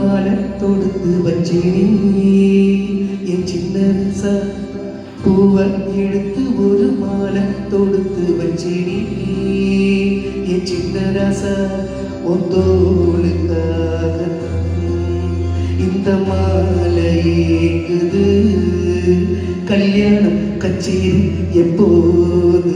மாலை தொடுத்து வச்சேனே என் சின்ன ரசா பூவை எடுத்து ஒரு மாலை தொடுத்து வச்சேனே என் சின்ன ரசா ஒத்தோளுக்காக இந்த மாலை ஏங்குது கல்யாணம் கச்சேரி எப்போது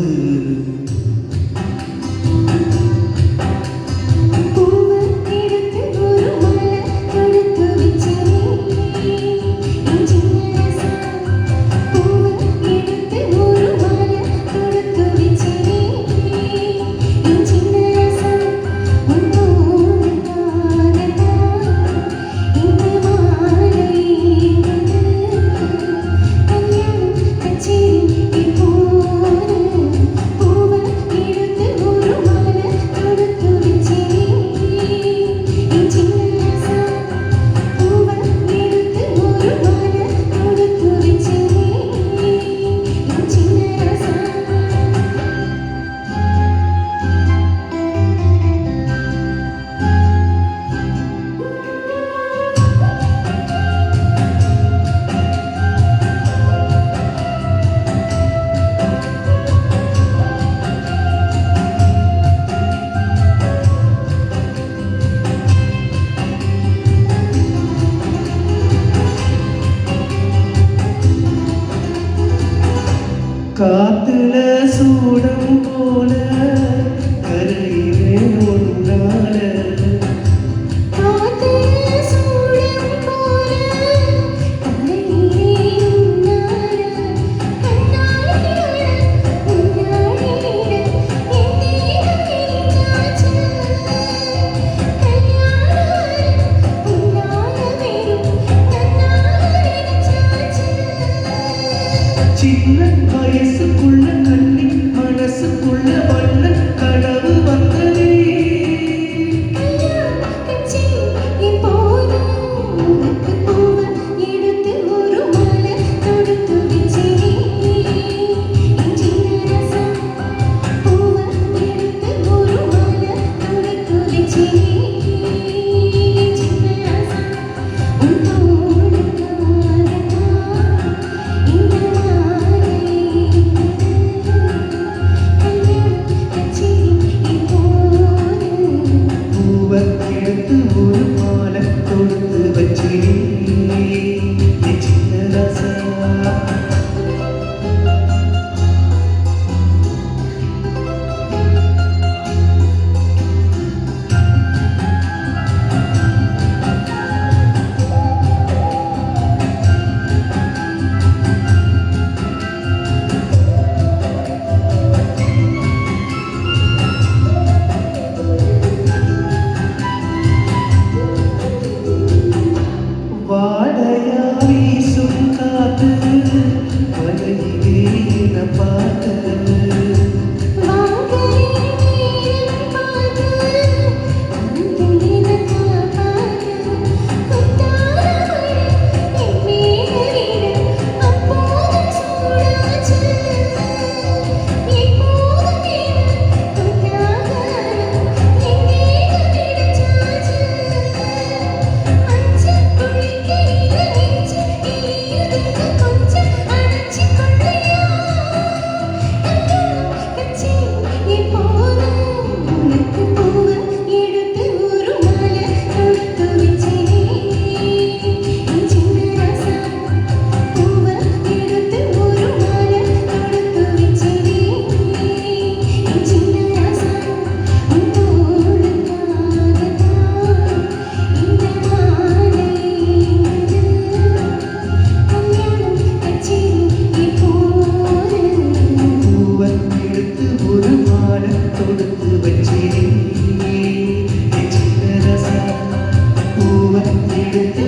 காத்துல சூடம் போல கரையிலே ஒன்றால சின்ன வயசுக்குள்ள கண்ணி மனசுக்குள்ள வண்ண கடவு வந்ததே ஒரு மாலை தொடுத்து வச்சேனே என் சின்ன ரசா வாடையா வீசும் காத்து வலையிலே என பார்த்து தொடுத்து வச்சேனே என் சின்ன ரசா பூவை எடுத்து